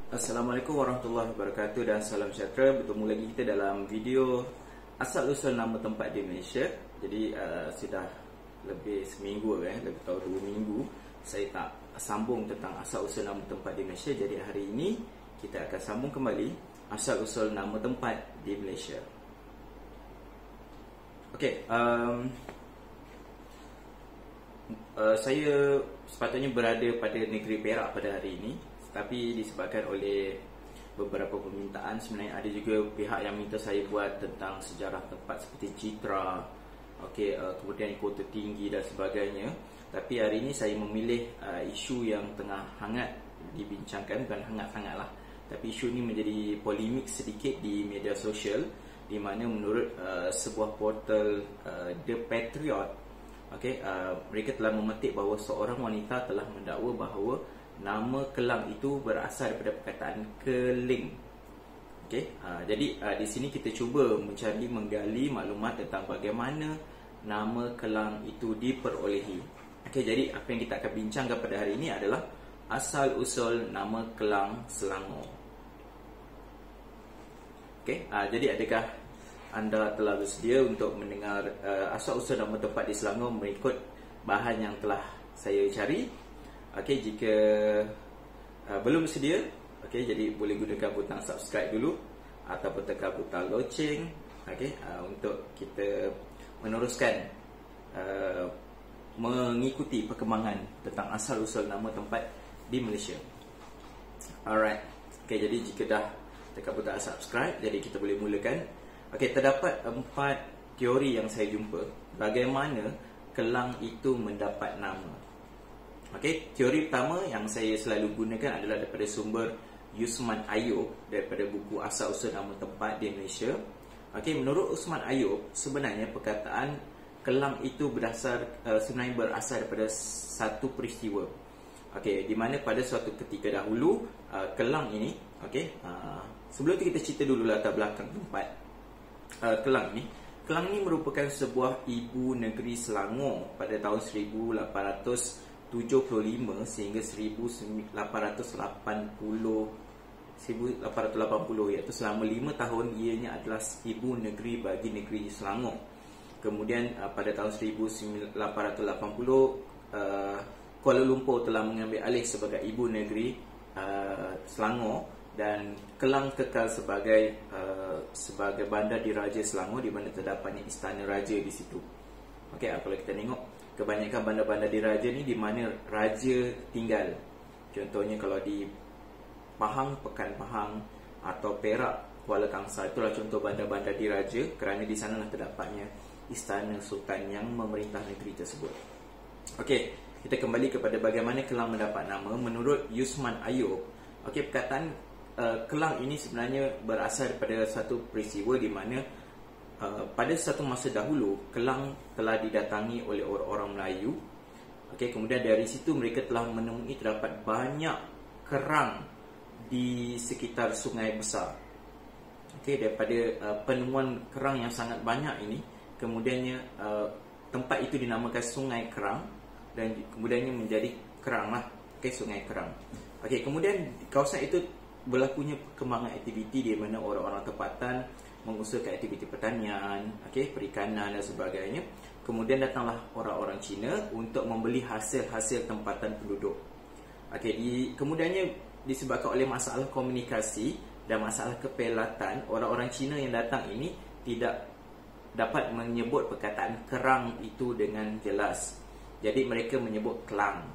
Assalamualaikum warahmatullahi wabarakatuh dan salam sejahtera. Bertemu lagi kita dalam video asal usul nama tempat di Malaysia. Jadi sudah lebih seminggu lebih tahu 2 minggu saya tak sambung tentang asal usul nama tempat di Malaysia. Jadi hari ini kita akan sambung kembali asal usul nama tempat di Malaysia. Okey, saya sepatutnya berada pada negeri Perak pada hari ini, tapi disebabkan oleh beberapa permintaan, sebenarnya ada juga pihak yang minta saya buat tentang sejarah tempat seperti Citra, kemudian Kota Tinggi dan sebagainya. Tapi hari ini saya memilih isu yang tengah hangat dibincangkan, bukan hangat sangat lah, tapi isu ini menjadi polemik sedikit di media sosial, di mana menurut sebuah portal The Patriot, mereka telah memetik bahawa seorang wanita telah mendakwa bahawa nama Kelang itu berasal daripada perkataan keling. Jadi di sini kita cuba menggali maklumat tentang bagaimana nama Kelang itu diperolehi. Jadi apa yang kita akan bincangkan pada hari ini adalah asal usul nama Kelang Selangor. Jadi adakah anda telah bersedia untuk mendengar asal usul nama tempat di Selangor mengikut bahan yang telah saya cari? Jika belum bersedia, jadi boleh gunakan butang subscribe dulu ataupun tekan butang loceng untuk kita meneruskan mengikuti perkembangan tentang asal usul nama tempat di Malaysia. Alright. Jadi jika dah tekan butang subscribe, jadi kita boleh mulakan. Terdapat 4 teori yang saya jumpa bagaimana Kelang itu mendapat nama. Teori pertama yang saya selalu gunakan adalah daripada sumber Usman Ayub daripada buku Asal Usul Nama Tempat di Malaysia. Menurut Usman Ayub, sebenarnya perkataan Kelang itu sebenarnya berasal daripada satu peristiwa. Di mana pada suatu ketika dahulu Kelang ini, sebelum itu kita cerita dulu latar belakang tempat Kelang ini. Kelang ini merupakan sebuah ibu negeri Selangor pada tahun 1875 sehingga 1880, iaitu selama 5 tahun ianya adalah ibu negeri bagi negeri Selangor. Kemudian pada tahun 1880 Kuala Lumpur telah mengambil alih sebagai ibu negeri Selangor, dan Kelang kekal sebagai bandar diraja Selangor, di mana terdapatnya istana raja di situ. Kalau kita tengok kebanyakan bandar-bandar diraja ni di mana raja tinggal. Contohnya kalau di Pahang, Pekan Pahang, atau Perak, Kuala Kangsar, itulah contoh bandar-bandar diraja, kerana di sanalah terdapatnya istana sultan yang memerintah negeri tersebut. Kita kembali kepada bagaimana Kelang mendapat nama. Menurut Usman Ayub, perkataan Kelang ini sebenarnya berasal daripada satu peristiwa di mana pada satu masa dahulu Kelang telah didatangi oleh orang-orang Melayu. Kemudian dari situ mereka telah menemui terdapat banyak kerang di sekitar sungai besar. Daripada penemuan kerang yang sangat banyak ini, kemudiannya tempat itu dinamakan Sungai Kerang, dan kemudiannya menjadi Kerang lah, Sungai Kerang. Kemudian kawasan itu berlakunya perkembangan aktiviti di mana orang-orang tempatan mengusahakan aktiviti pertanian, perikanan dan sebagainya. Kemudian datanglah orang-orang Cina untuk membeli hasil-hasil tempatan penduduk. Kemudiannya disebabkan oleh masalah komunikasi dan masalah kepelatan, orang-orang Cina yang datang ini tidak dapat menyebut perkataan kerang itu dengan jelas. Jadi mereka menyebut Kelang.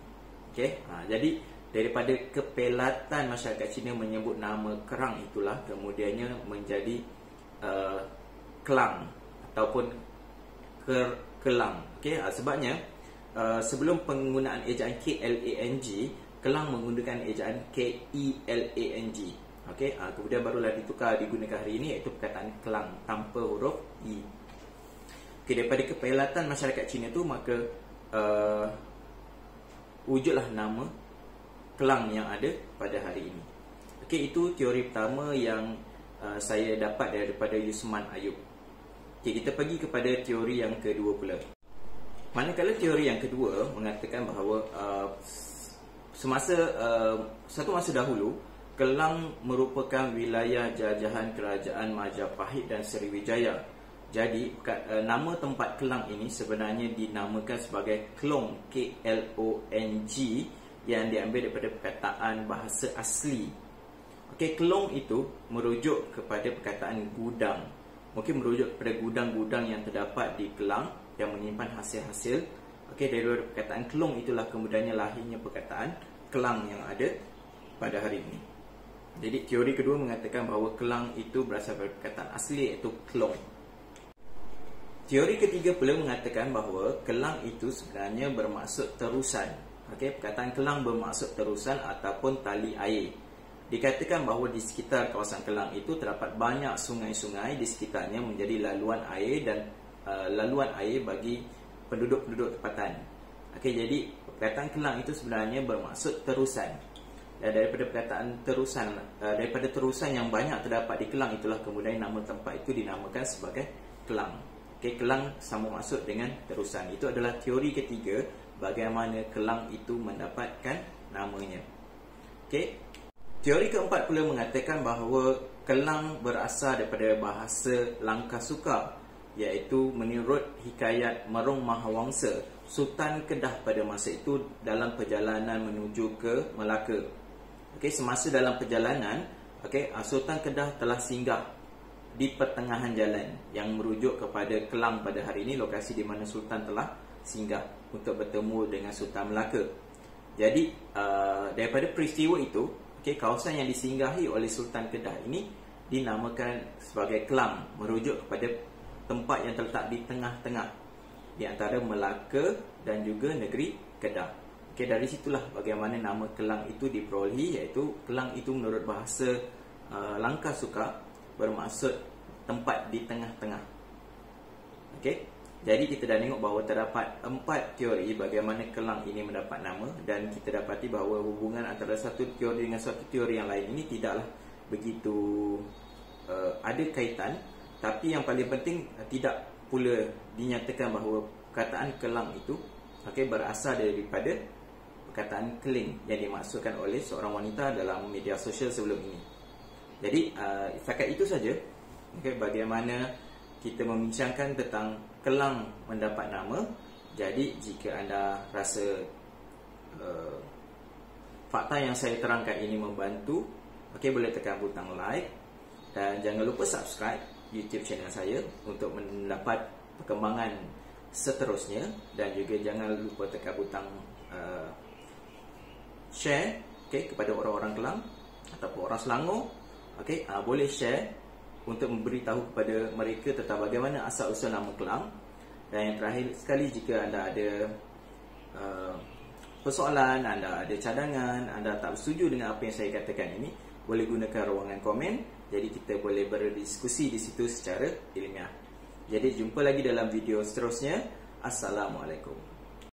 Jadi daripada kepelatan masyarakat Cina menyebut nama kerang itulah kemudiannya menjadi Kelang ataupun Kelang. Sebabnya sebelum penggunaan ejaan KLANG, Kelang menggunakan ejaan KELANG. Kemudian barulah digunakan hari ini, iaitu perkataan Kelang tanpa huruf E. Daripada kepelatan masyarakat Cina itu, maka wujudlah nama Kelang yang ada pada hari ini. Itu teori pertama yang saya dapat daripada Usman Ayub. Kita pergi kepada teori yang kedua pula. Manakala teori yang kedua mengatakan bahawa satu masa dahulu Kelang merupakan wilayah jajahan Kerajaan Majapahit dan Sriwijaya. Jadi nama tempat Kelang ini sebenarnya dinamakan sebagai Klong, K-L-O-N-G, yang diambil daripada perkataan bahasa asli. Okey, Klong itu merujuk kepada perkataan gudang. Mungkin merujuk kepada gudang-gudang yang terdapat di Kelang yang menyimpan hasil-hasil. Okey, dari perkataan Klong itulah kemudiannya lahirnya perkataan Kelang yang ada pada hari ini. Jadi teori kedua mengatakan bahawa Kelang itu berasal dari perkataan asli iaitu Klong. Teori ketiga pula mengatakan bahawa Kelang itu sebenarnya bermaksud terusan. Okey, perkataan Kelang bermaksud terusan ataupun tali air. Dikatakan bahawa di sekitar kawasan Kelang itu terdapat banyak sungai-sungai di sekitarnya menjadi laluan air dan laluan air bagi penduduk-penduduk tempatan. Okey, jadi perkataan Kelang itu sebenarnya bermaksud terusan. Dan daripada perkataan terusan, daripada terusan yang banyak terdapat di Kelang, itulah kemudian nama tempat itu dinamakan sebagai Kelang. Okey, Kelang sama maksud dengan terusan. Itu adalah teori ketiga bagaimana Kelang itu mendapatkan namanya. Okey. Teori keempat pula mengatakan bahawa Kelang berasal daripada bahasa Langkasuka, iaitu menurut hikayat Merung Mahawangsa, Sultan Kedah pada masa itu dalam perjalanan menuju ke Melaka. Okey, semasa dalam perjalanan, Sultan Kedah telah singgah di pertengahan jalan yang merujuk kepada Kelang pada hari ini, lokasi di mana Sultan telah singgah untuk bertemu dengan Sultan Melaka. Jadi daripada peristiwa itu, kawasan yang disinggahi oleh Sultan Kedah ini dinamakan sebagai Kelang, merujuk kepada tempat yang terletak di tengah-tengah di antara Melaka dan juga negeri Kedah. Okey, dari situlah bagaimana nama Kelang itu diperolehi, iaitu Kelang itu menurut bahasa Langkasuka bermaksud tempat di tengah-tengah. Okey, jadi kita dah tengok bahawa terdapat 4 teori bagaimana Kelang ini mendapat nama, dan kita dapati bahawa hubungan antara satu teori dengan satu teori yang lain ini tidaklah begitu ada kaitan. Tapi yang paling penting, tidak pula dinyatakan bahawa perkataan Kelang itu berasal daripada perkataan keling yang dimaksudkan oleh seorang wanita dalam media sosial sebelum ini. Jadi setakat itu saja bagaimana kita membincangkan tentang Kelang mendapat nama. Jadi jika anda rasa fakta yang saya terangkan ini membantu, boleh tekan butang like dan jangan lupa subscribe YouTube channel saya untuk mendapat perkembangan seterusnya, dan juga jangan lupa tekan butang share kepada orang-orang Kelang ataupun orang Selangor. Boleh share untuk memberitahu kepada mereka tentang bagaimana asal-usul nama Kelang. Dan yang terakhir sekali, jika anda ada persoalan, anda ada cadangan, anda tak setuju dengan apa yang saya katakan ini, boleh gunakan ruangan komen. Jadi kita boleh berdiskusi di situ secara ilmiah. Jadi jumpa lagi dalam video seterusnya. Assalamualaikum.